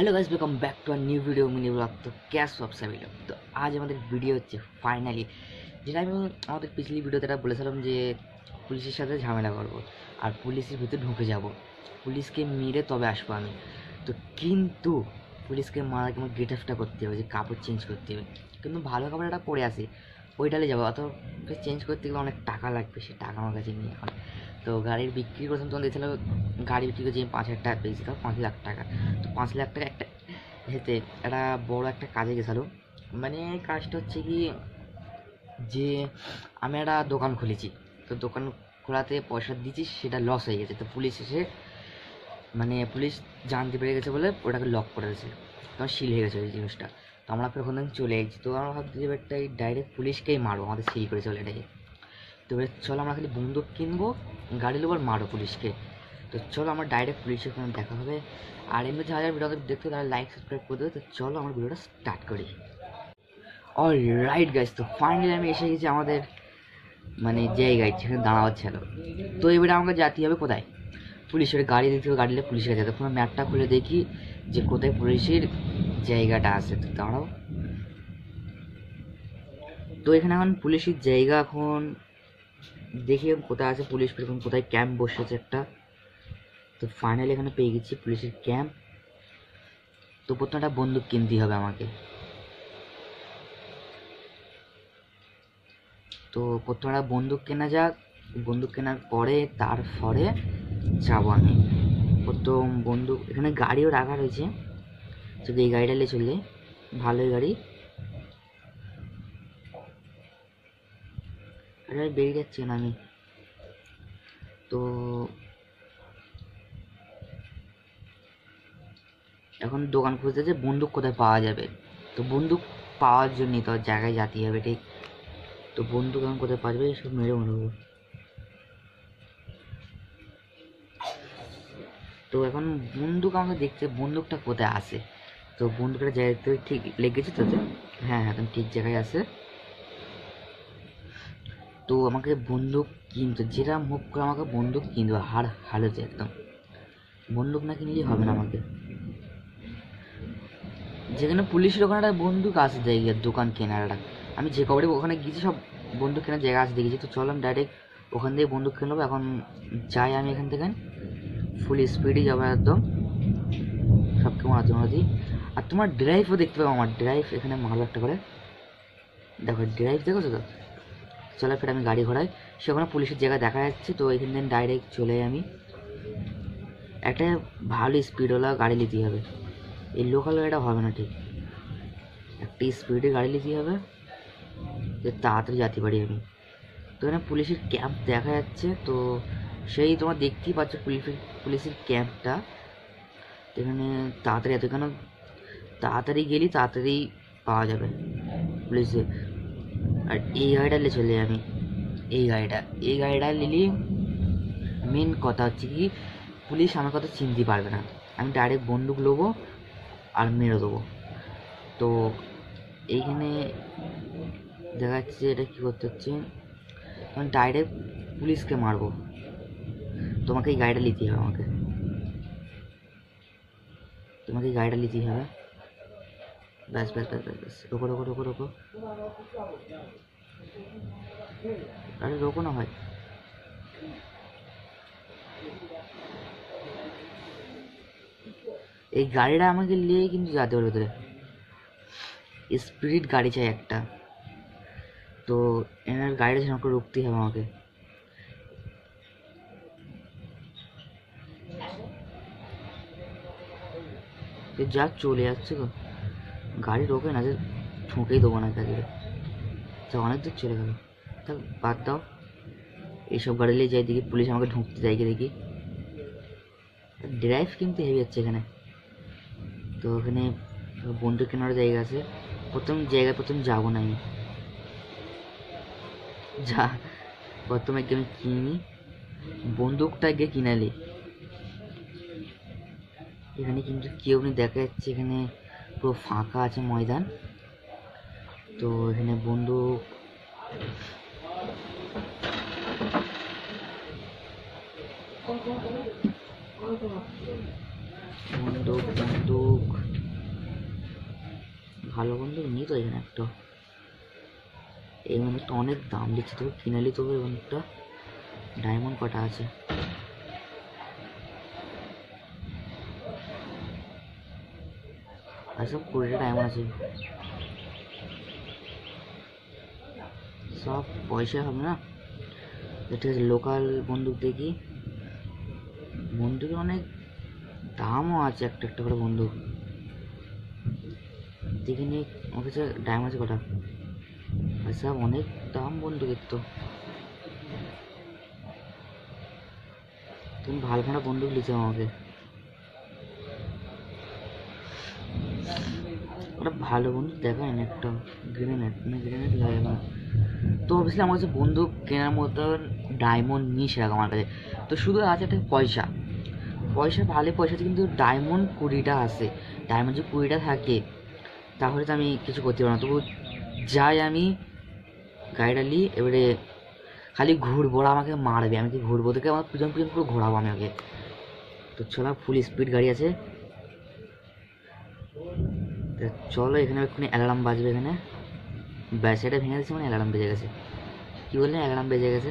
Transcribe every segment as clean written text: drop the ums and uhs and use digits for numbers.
Hello guys, welcome back to a new video mini blog. तो क्या सब सभी लोग, তো আজ আমাদের ভিডিও হচ্ছে ফাইনালি, যেটা আমি আমাদের পিছলি ভিডিওতে এটা বলেছিলাম যে পুলিশের সাথে ঝামেলা করব আর পুলিশের ভিতরে ঢুকে যাব, পুলিশকে মেরে তবে আসবো আমি। তো কিন্তু পুলিশকে মারার আমার গেট আপটা করতে হবে, যে কাপড় চেঞ্জ করতে হবে, কিন্তু ভালো কাপড় একটা পরে আসি ওইটালে যাবো, অত চেঞ্জ করতে গেলে অনেক টাকা লাগবে, সে টাকা আমার কাছে নিয়ে এখন। তো গাড়ির বিক্রি করছিলাম তখন দেখছিলাম গাড়ি বিক্রি করছি 5,000 টাকা পেয়েছি, তাও 5 লাখ টাকা। তো 5 লাখ টাকা একটা হেতে একটা বড় একটা কাজে গেছিলো, মানে কাজটা হচ্ছে কি যে আমি একটা দোকান খুলেছি, তো দোকান খোলাতে পয়সা দিচ্ছি, সেটা লস হয়ে গেছে। তো পুলিশ এসে মানে পুলিশ জানতে পেরে গেছে বলে ওটাকে লক করে দিয়েছে, তখন সিল হয়ে গেছে ওই জিনিসটা। তো আমরা ফের ওখান থেকে চলে এসেছি, তো আমরা ভাবছি যে এটাই ডাইরেক্ট পুলিশকেই মারবো, আমাদের সিল করে চলে এটাকে। তো এবার চলো আমরা খালি বন্দুক কিনবো, গাড়ি লোক আর মারো পুলিশকে। তো চলো আমার ডাইরেক্ট পুলিশের ওখানে দেখা হবে। আর এমনি যারা যারা ভিডিওটা দেখতে তারা লাইক সাবস্ক্রাইব করে দেবে। তো চলো আমার ভিডিওটা স্টার্ট করি। অল রাইট গাইস, তো ফাইনালি আমি এসে গেছি আমাদের মানে জায়গায় যেখানে দাঁড়াবার ছিল। তো এবারে আমাকে যেতে হবে কোথায়, পুলিশের গাড়ি দিতে হবে, গাড়ি নিয়ে পুলিশের কাছে। তখন ম্যাপটা খুলে দেখি যে কোথায় পুলিশের জায়গাটা আছে। তো দাঁড়াও, তো এখানে এখন পুলিশের জায়গা এখন দেখি কোথায় আছে পুলিশ, এখন কোথায় ক্যাম্প বসেছে একটা। তো ফাইনালি এখানে পেয়ে গেছি পুলিশের ক্যাম্প। তো প্রথমে একটা বন্দুক কিনতেই হবে আমাকে। তো প্রথমে একটা বন্দুক কেনা যাক, বন্দুক কেনার পরে তারপরে যাবো আমি। প্রথম বন্দুক এখানে গাড়িও রাখা রয়েছে, যদি এই গাড়িটা নিয়ে চলে যাই, ভালোই গাড়ি। আরে বেরিয়ে যাচ্ছে না আমি। তো এখন দোকান খুঁজতেছে বন্দুক কোথায় পাওয়া যাবে। তো বন্দুক পাওয়ার জন্যই তো জায়গায় যেতে হবে, ঠিক। তো বন্দুক এখন কোথায় পাওয়া যাবে, সব মেরে নেবো। তো এখন বন্দুক আমাকে দেখতে, বন্দুকটা কোথায় আসে। তো বন্দুকটা জায়গাতে ঠিক লেগেছে তো, হ্যাঁ হ্যাঁ, তুমি ঠিক জায়গায় আছে। তো আমাকে বন্দুক কিনতে, যেটা মুখ করে আমাকে বন্দুক কিনতে হবে, হার হালতে একদম। বন্দুক না কিনলেই হবে না আমাকে। যেখানে পুলিশের ওখানে একটা বন্দুক আছে জায়গার দোকান কেনার একটা, আমি যে কবারে ওখানে গিয়েছি সব বন্দুক কেনার জায়গা আছে দেখেছি। তো চলো আমি ডাইরেক্ট ওখান থেকে বন্দুক কিনে নেবো। এখন যাই আমি এখান থেকে, ফুল স্পিডে যাবো একদম, সব কেমন আছে মনে। আর তোমার ড্রাইভও দেখতে পাবো, আমার ড্রাইভ এখানে ভালো একটা করে দেখো, ড্রাইভ দেখেছো তো। চলো ফের আমি গাড়ি ঘোড়াই, সেখানে পুলিশের জায়গা দেখা যাচ্ছে। তো এখান থেকে ডাইরেক্ট চলে আমি একটা ভালো স্পিডওয়ালা গাড়ি নিতে হবে, এই লোকাল গাড়িটা হবে না, ঠিক একটা স্পিডে গাড়ি নিতে হবে যে তাড়াতাড়ি যেতে পারি আমি। তো এখানে পুলিশের ক্যাম্প দেখা যাচ্ছে, তো সেই তোমার দেখতেই পাচ্ছ পুলিশের ক্যাম্পটা। এখানে তাড়াতাড়ি এত, কেন তাড়াতাড়ি গেলে তাড়াতাড়ি পাওয়া যাবে পুলিশে। আর এই গাড়িটা নিয়ে চলে যাই আমি, এই গাড়িটা নিলে মেন কথা হচ্ছে কি পুলিশ আমার কথা চিনতে পারবে না, আমি ডাইরেক্ট বন্দুক নেবো আর মেরে দেবো। তো এইখানে দেখা যাচ্ছে এটা কী করতে হচ্ছে, আমি ডাইরেক্ট পুলিশকে মারবো। তোমাকে এই গাড়িটা নিতেই হবে, তোমাকে এই গাড়িটা নিতেই হবে। ব্যাস ব্যাস ব্যাস ব্যাস ব্যাস, রোকো রোকো রোকো রোকো, আরে রোকো না ভাই। এই গাড়িটা আমাকে নিয়ে কিন্তু যেতে হবে ভেতরে, স্পিরিট গাড়ি চাই একটা। তো এনার গাড়িটা সেরকম করে রুখতেই হবে আমাকে। যা চলে যাচ্ছে গো, গাড়ি রোকে না, যে ঠুঁকেই দেবো না তাকে। যা অনেক দূর চলে গেল, তা বাদ দাও, এইসব গাড়ি নিয়ে যাই দেখি পুলিশ আমাকে ঢুকতে দেয় কি দেখি। ড্রাইভ কিন্তু হেভি যাচ্ছে এখানে। তো ওখানে বন্দুক কেনার জায়গা আছে, প্রথম যাবো না আমি, যা প্রথমে আমি কিনি বন্দুকটা গিয়ে কিনালি। এখানে কিন্তু কেউ নেই দেখা যাচ্ছে, এখানে পুরো ফাঁকা আছে ময়দান। তো এখানে বন্দুক, বন্দুক বন্দুক ভালো বন্দুক নিই তো এখানে একটা, এই বন্দুকটা অনেক দাম দিচ্ছে, তবু কিনালি তবু এই বন্দুকটা। ডায়মন্ড কটা আছে? সব 20টা ডায়মন্ড আছে, সব পয়সা হবে না। ঠিক আছে, লোকাল বন্দুক দেখি, বন্দুকের অনেক দামও আছে, একটা একটা করে বন্দুক দেখে নিয়ে। আমার কাছে ডায়মন্ড আছে কটা? সব অনেক দাম বন্দুকের তো। তুমি ভালো ভালো বন্দুক লিখে আমাকে, ওটা ভালো বন্দুক দেখায় না একটা। গ্রেনেড না, গ্রেনেড লাগে না তো। অবভিয়াসলি আমার কাছে বন্দুক কেনার মতন ডায়মন্ড নেই সেরকম আমার কাছে। তো শুধু আছে একটা পয়সা, পয়সা ভালো পয়সা আছে, কিন্তু ডায়মন্ড 20টা আছে। ডায়মন্ড যে 20টা থাকে তাহলে তো আমি কিছু করতে পারবো না। তবু যাই আমি গাড়িটা নিই, এবারে খালি ঘুরবো, ওরা আমাকে মারবে, আমি কি ঘুরবো, দেখে আমার পিছন পিছন পুরো ঘোরাবো আমি ওকে। তো চলো, ফুল স্পিড গাড়ি আছে, চলো এখানে এক্ষুনি অ্যালার্ম বাজবে। এখানে ব্যাটারিটা ভেঙে দিচ্ছে মানে অ্যালার্ম বেজে গেছে। কী বললেন? অ্যালার্ম বেজে গেছে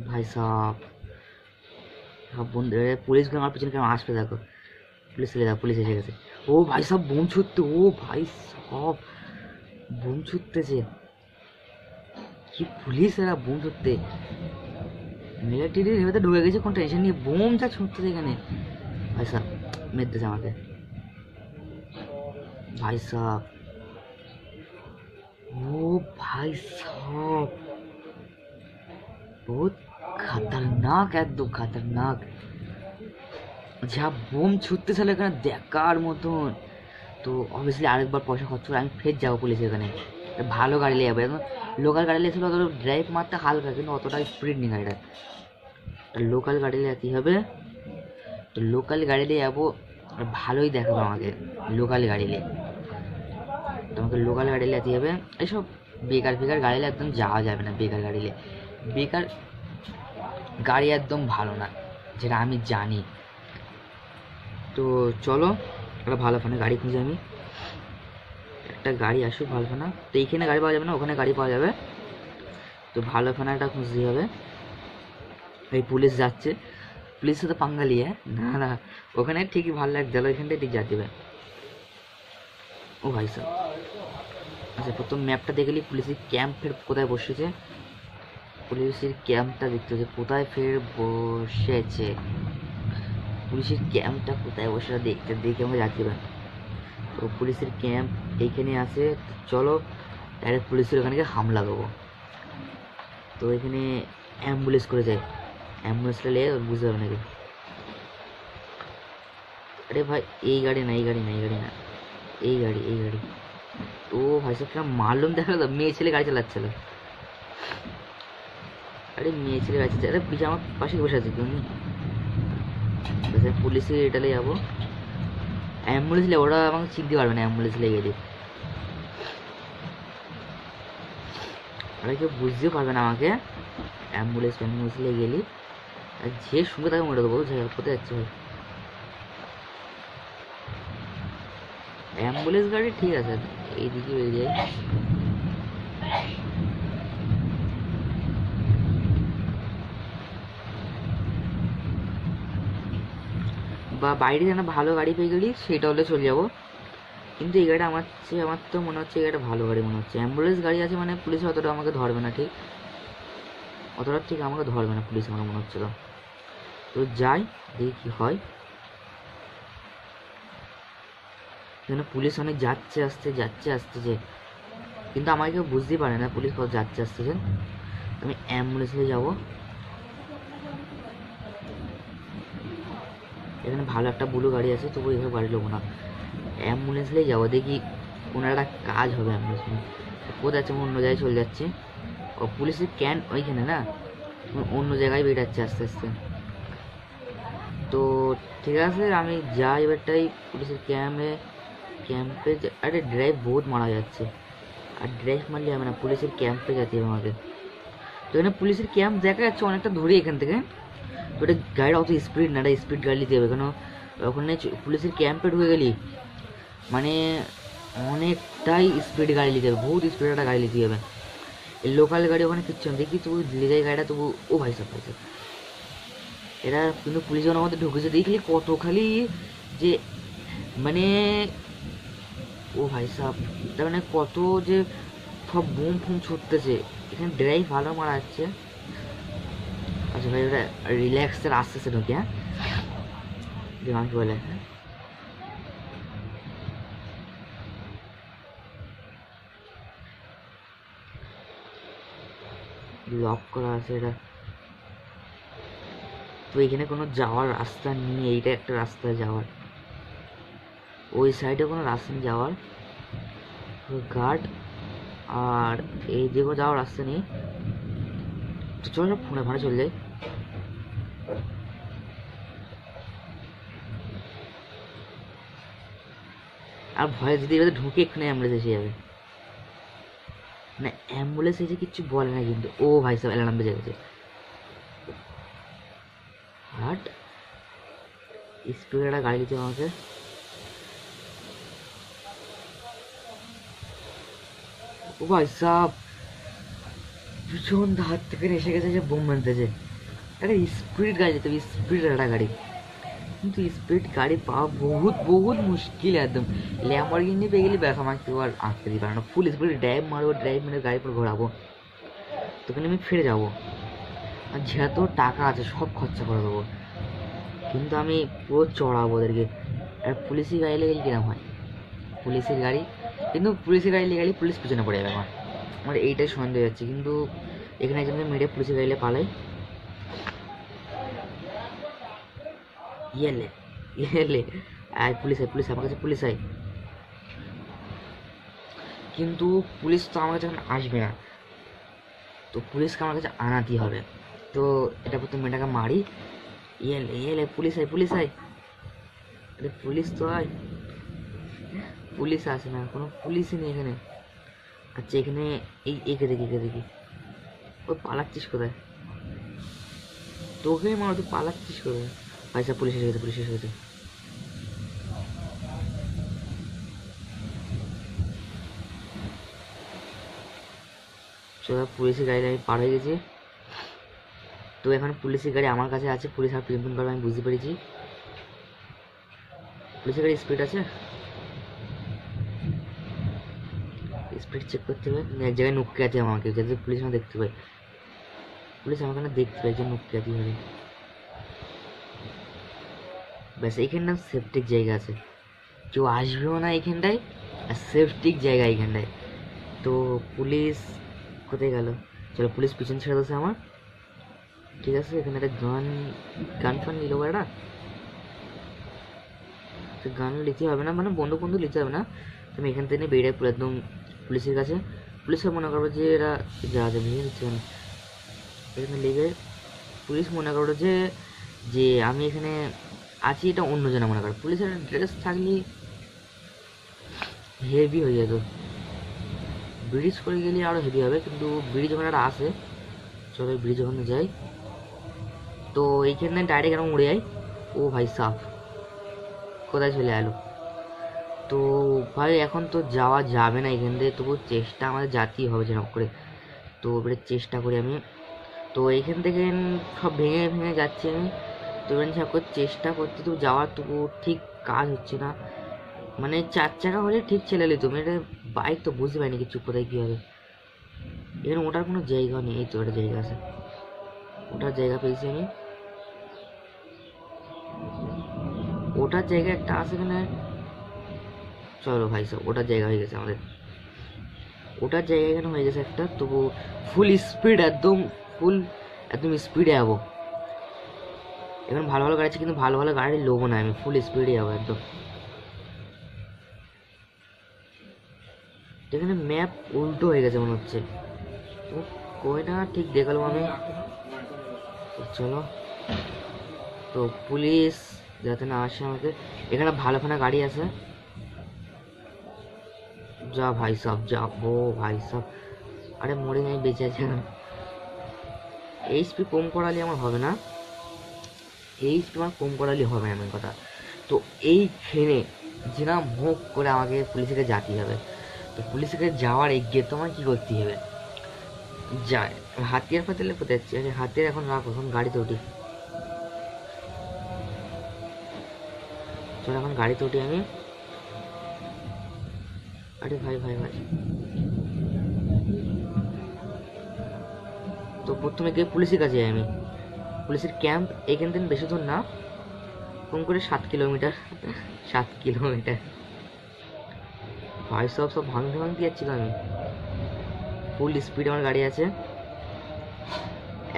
ভাই সাহ। সব বন্ধু পুলিশগুলো আমার পিছনে কেমন আসবে দেখো, পুলিশ চলে যাও, পুলিশ এসে গেছে। ও ভাই সব বোম ছুটতে, ও ভাই সব বোম ছুটতেছে। কি পুলিশ এরা বোম ছুটতে, মিলিটারির ভেতরে ঢুকে গেছে, কোন টেনশন নিয়ে বোম যা ছুটতেছে এখানে। ভাই সাহ মেরতেছে আমাকে ভাই সাহ। ও ভাই সাহ, বহুত খতরনাক, একদম খতরনাক। যা বোম ছুটতে ছিল এখানে দেখার মতন। তো অবভিয়াসলি আরেকবার পয়সা খরচ করে আমি ফের যাবো পুলিশের এখানে, ভালো গাড়ি নিয়ে যাবো। এখন লোকাল গাড়ি নিয়েছিল অতটা ড্রাইভ মারতে হালকা, কিন্তু অতটা স্পিড নেই গাড়িটা। লোকাল গাড়ি নিয়ে কী হবে, তো লোকাল গাড়ি নিয়ে যাবো, ভালোই দেখাবো আমাকে লোকাল গাড়ি নিয়ে। তোমাকে লোকাল গাড়ি নিয়ে যেতে হবে, এইসব বেকার ফেকার গাড়ি নিয়ে একদম যাওয়া যাবে না। বেকার গাড়ি নিয়ে, বেকার গাড়ি একদম ভালো না, যেটা আমি জানি। তো চলো একটা ভালো ফোনে গাড়ি খুঁজে, আমি একটা গাড়ি আসুক ভালো ফোনা। তো এইখানে গাড়ি পাওয়া যাবে না, ওখানে গাড়ি পাওয়া যাবে। তো ভালো ফোনা একটা খুঁজতে হবে। এই পুলিশ যাচ্ছে, পুলিশের সাথে পাঙ্গা নিয়ে, না না ওখানে ঠিকই ভালো লাগছে, ওইখানটায় ঠিক যাচ্ছে। ও ভাই সাহেব, আচ্ছা প্রথম ম্যাপটা দেখলি পুলিশের ক্যাম্প ফের কোথায় বসেছে, পুলিশের ক্যাম্পটা দেখতে হচ্ছে কোথায় ফের বসেছে, পুলিশের ক্যাম্পটা কোথায় বসে দেখে আমরা যাচ্ছি। তো পুলিশের ক্যাম্প এইখানে আছে, চলো ডাইরেক্ট পুলিশের ওখানে গিয়ে হামলা দেবো। তো এখানে অ্যাম্বুলেন্স করে যায়, অ্যাম্বুলেন্সটা নিয়ে বুঝতে পারবে নাকি। আরে ভাই এই গাড়ি না, এই গাড়ি না, এই গাড়ি না, এই গাড়ি, এই গাড়ি। তো ভাই সাহেব কেন মারলুম দেখা গেল, মেয়ে ছেলে গাড়ি চালাচ্ছিল। আরে মেয়ে ছেলে গাড়ি চালাচ্ছে, আরে পিছনে আমার পাশে বসে আছে তুমি। পুলিশের এটালে যাবো, অ্যাম্বুলেন্স নিয়ে ওরা আমাকে চিনতে পারবে না, অ্যাম্বুলেন্স নিয়ে গেলে ওরা কেউ বুঝতেও পারবে না আমাকে। অ্যাম্বুলেন্স নিয়ে গেলি আর যে শুনবে তাকে মরে দেবো। কোথায় যাচ্ছে ভাই? অ্যাম্বুলেন্স গাড়ি ঠিক আছে, এইদিকে বেরিয়ে যায়। বা বাইরে যেন ভালো গাড়ি পেয়ে গেলি সেটা হলে চলে যাবো। কিন্তু এই গাড়িটা আমার তো মনে হচ্ছে এই গাড়িটা ভালো গাড়ি মনে হচ্ছে। অ্যাম্বুলেন্স গাড়ি আছে মানে পুলিশ অতটা আমাকে ধরবে না, ঠিক অতটা ঠিক আমাকে ধরবে না পুলিশ আমার মনে হচ্ছিল। তো যাই দেখি কী হয়। এখানে পুলিশ অনেক যাচ্ছে আসতেছে, কিন্তু আমাকে কেউ বুঝতেই পারে না পুলিশ কত যাচ্ছে আসতেছে। আমি অ্যাম্বুলেন্সে যাবো, এখানে ভালো একটা ব্লু গাড়ি আছে, তবু এখানে গাড়ি নেবো না, অ্যাম্বুলেন্স নিয়ে যাবো। দেখি কোনো একটা কাজ হবে অ্যাম্বুলেন্স নিয়ে। কোথায় যাচ্ছে, অন্য জায়গায় চলে যাচ্ছে। ও পুলিশের ক্যান ওইখানে না, অন্য জায়গায় বেরাচ্ছে আস্তে আস্তে। তো ঠিক আছে আমি যাই এবারটাই পুলিশের ক্যাম্পে। আরে ড্রাইভ বহুত মারা যাচ্ছে, আর ড্রাইভ মারলে হবে না, পুলিশের ক্যাম্পে যেতে হবে আমাকে। তো এখানে পুলিশের ক্যাম্প দেখা যাচ্ছে অনেকটা দূরে এখান থেকে। তো এটা গাড়িটা অত স্পিড না, এটা স্পিড গাড়ি দিতে হবে, কেন ওখানে পুলিশের ক্যাম্পে ঢুকে গেলি মানে অনেকটাই স্পিড গাড়ি নিতে হবে, বহুত স্পিড একটা গাড়ি নিতে হবে। লোকাল গাড়ি ওখানে কিচ্ছু না, দেখি তবু নিয়ে যায় গাড়িটা তবু। ও ভাই সাহেব এরা কিন্তু পুলিশ যখন আমাদের ঢুকেছে দেখলি কত খালি যে মানে, ও ভাই সাহেব তার মানে কত যে সব বুম ফুম ছুটতেছে, এখানে ড্রাইভ ভালো মারা যাচ্ছে। আচ্ছা ভাই ওটা রিল্যাক্সের আস্তে আস্তে ঢুকে, হ্যাঁ দিমাগ বলে লক করা আছে এটা। তো এখানে কোনো যাওয়ার রাস্তা নেই, এইটা একটা রাস্তা যাওয়ার, ওই সাইডে কোনো রাস্তা নেই যাওয়ার গার্ড, আর এই দিকেও যাওয়ার রাস্তা নেই। তো চলো সব ফোনে ভাড়া চলে যায়। আর ভয় যদি এবার ঢুকে এক্ষুনি অ্যাম্বুলেন্স এসে যাবে, না অ্যাম্বুলেন্স এসে কিচ্ছু বলে না কিন্তু। ও ভাই সাহেব অ্যালার্ম বেজে গেছে। হাট স্পিডে একটা গাড়ি দিতে আমাকে। ও ভাই সাহেব ভীষণ ধার থেকে এসে গেছে যে বোম বানতেছে। একটা স্পিড গাড়ি যেতে হবে, স্পিড একটা গাড়ি, কিন্তু স্পিড গাড়ি পাওয়া বহুত বহুত মুশকিল একদম। ল্যাম্বরগিনি পেয়ে গেলে ব্যাস আমাকে কেউ আর আঁকতে দিতে পারে না। ফুল স্পিডে ড্রাইভ মারবো, ড্রাইভ মেরে গাড়ি পর ঘোরাবো, তখন আমি ফিরে যাবো। আর যেহেতু টাকা আছে সব খরচা করে দেবো, কিন্তু আমি পুরো চড়াবো ওদেরকে। আর পুলিশি গাড়ি লেগে কিরম হয়, পুলিশের গাড়ি, কিন্তু পুলিশের গাড়ি লেগে পুলিশ পিছনে পড়ে যাবে আমার, আমার এইটাই সন্দেহ হচ্ছে। কিন্তু এখানে একজনকে মেরে পুলিশের গাড়ি পালাই। ইয়েলে ইয়েলে আয় পুলিশ আয়, পুলিশ আমার কাছে পুলিশ আয়। কিন্তু পুলিশ তো আমার কাছে এখন আসবে না, তো পুলিশকে আমার কাছে আনাতেই হবে। তো এটা প্রথমে মেয়েটাকে মারি। ইয়েলে ইয়েলে পুলিশ আয়, পুলিশ আয়, আরে পুলিশ তো আয়। পুলিশ আসে না, কোনো পুলিশই নেই এখানে। আচ্ছা এখানে এই একে দেখি, একে দেখি। ও পালাচ্ছিস কোথায়, তোকে মারো, তুই পালাচ্ছিস কোথায়? আচ্ছা পুলিশ এসে গেছে, পুলিশ এসে গেছে। চলো পুলিশের গাড়ি আমি পার হয়ে গেছি। তো এখন পুলিশের গাড়ি আমার কাছে আছে, পুলিশ আর পিছন করবে আমি বুঝতে পেরেছি। পুলিশের গাড়ি স্পিড আছে, স্পিড চেক করতে হবে। এক জায়গায় নুক্কে আছে আমাকে, যাতে পুলিশ না দেখতে পায়, পুলিশ আমাকে না দেখতে পায় যে নুক্কে আছে হবে। ব্যাস এইখানে না সেফটিক জায়গা আছে, কেউ আসবেও না এইখানটায়, আর সেফটিক জায়গা এইখানটায়। তো পুলিশ কোথায় গেল? চলো পুলিশ পিছন ছেড়ে দিয়েছে আমার, ঠিক আছে। এখানে একটা গান গান ফান নিল একটা, তো গান নিতে হবে না, মানে বন্ধু বন্ধু নিতে হবে না। তো আমি এখান থেকে বেরিয়ে পুরো একদম পুলিশের কাছে। পুলিশে মনে করবো যে এরা যা যা ভেঙে দিচ্ছে এখানে লেগে, পুলিশ মনে করবো যে যে আমি এখানে আছি, এটা অন্যজনে মনে করে। পুলিশের ড্রেস থাকলে হেভি হয়ে যেত, ব্রিজ করে গেলে আরও হেভি হবে, কিন্তু ব্রিজ ওখানে একটা আসে। চলো ব্রিজ ওখানে যাই। তো এইখানে ডাইরেক্ট এরকম উড়ে যাই। ও ভাই সাফ কোথায় চলে এলো? তো ভাই এখন তো যাওয়া যাবে না এখান থেকে, তবু চেষ্টা আমাদের যেতেই হবে যেরকম করে। তো এবারে চেষ্টা করি আমি। তো এইখান থেকে সব ভেঙে ভেঙে যাচ্ছি আমি, তো এবারে সব করে চেষ্টা করছি, তো যাওয়ার তবু ঠিক কাজ হচ্ছে না। মানে 4 চাকা হলে ঠিক ছেলে নিত, এটা বাইক তো বুঝতে পারিনি কিছু কোথায় কী হবে। এখানে ওটার কোনো জায়গা নেই, এই তো একটা জায়গা আছে, ওটার জায়গা পেয়েছি আমি। ওটার জায়গা একটা আছে এখানে। চলো ভাই সব ওটার জায়গা হয়ে গেছে আমাদের, ওটার জায়গা এখানে হয়ে গেছে একটা। তবু ফুল স্পিড, একদম ফুল একদম স্পিডে যাবো। এখন ভালো ভালো গাড়ি আছে, কিন্তু ভালো ভালো গাড়ি লোবো না আমি, ফুল স্পিডে যাবো একদম। এখানে ম্যাপ উল্টো হয়ে গেছে মনে হচ্ছে, তো কই না ঠিক দেখালাম আমি। চলো তো পুলিশ যাতে না আসে আমাকে, এখানে ভালো ভালো গাড়ি আছে। যা ভাই সাহেব যা, ও ভাই সাহেব আরে মরে আমি বেঁচে আছি এখন। এইচপি কম করালে আমার হবে না, এইচপি আমার কম করালে হবে না মেন কথা। তো এইখানে যে না মুখ করে আমাকে পুলিশকে যেতে হবে। তো পুলিশকে যাওয়ার এগিয়ে তোমার কী করতে হবে, যায় হাতিয়ার ফাতিয়ালে কোথায় যাচ্ছি, আরে হাতিয়ার এখন রাখো, এখন গাড়িতে উঠি। চলো এখন গাড়িতে উঠি আমি। আরে ভাই ভাই ভাই, তো প্রথমে গিয়ে পুলিশের কাছে যাই আমি। পুলিশের ক্যাম্প এখান থেকে বেশি দূর না, কম করে 7 কিলোমিটার। 7 কিলোমিটার ভাই, সব ভাঙতে ভাঙতে যাচ্ছিল আমি। ফুল স্পিড আমার গাড়ি আছে,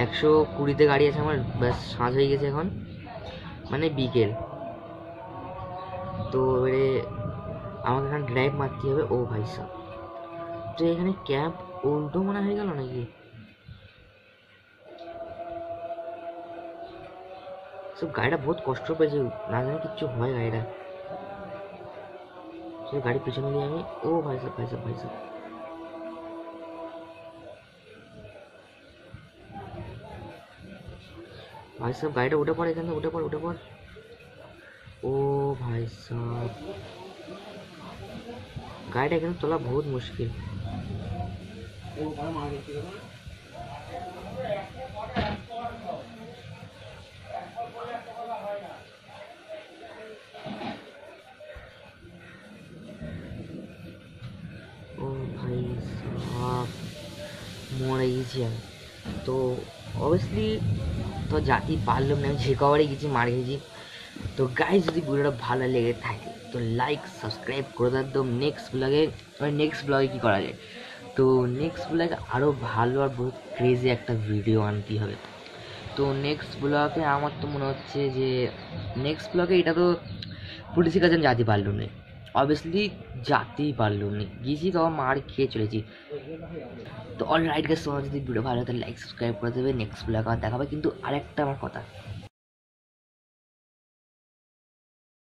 120-তে গাড়ি আছে আমার। ব্যাস সাঁঝ হয়ে গেছে এখন, মানে বিকেল। তো এবারে আমাকে এখানে ড্রাইভ মারতে হবে। ও ভাই সাহ, তো এখানে ক্যাম্প উল্টো মনে হয়ে গেল নাকি? সব গাড়িটা বহুত কষ্ট পেয়েছে, না জানি কিচ্ছু হয় গাড়িটা। সেই গাড়ির পিছনে নিয়ে আমি, ও ভাই সাহ ভাই সাহ ভাই সাহ, ভাই সাহেব গাড়িটা উঠে পড়ে, এখানে উঠে পড় উঠে পড়। ও ভাই সাহেব, গাড়িটা এখানে তোলা বহুত মুশকিল। ও ভাই সাহেব, মরে গেছি আমি। তো অবভিয়াসলি তো জাতি পারলাম না, আমি যে কভারে গেছি মার গেছি। তো গাইজ যদি ভিডিওটা ভালো লেগে থাকে তো লাইক সাবস্ক্রাইব করে দাও একদম। নেক্সট ব্লগে কী করা যায়, তো নেক্সট ব্লগে আরও ভালো আর বহুত ক্রেজি একটা ভিডিও আনতে হবে। তো নেক্সট ব্লগে আমার তো মনে হচ্ছে যে নেক্সট ব্লগে এটা তো পুলিশের কাছে আমি যেতে পারলাম না, অবভিয়াসলি যেতেই পারলাম না, গিয়েছি তো মার খেয়ে চলেছি। তো অলরাইট গাইস, তোমার যদি ভিডিও ভালো হয় তাহলে লাইক সাবস্ক্রাইব করে দেবে। নেক্সট ব্লগে দেখাবে, কিন্তু আরেকটা আমার কথা,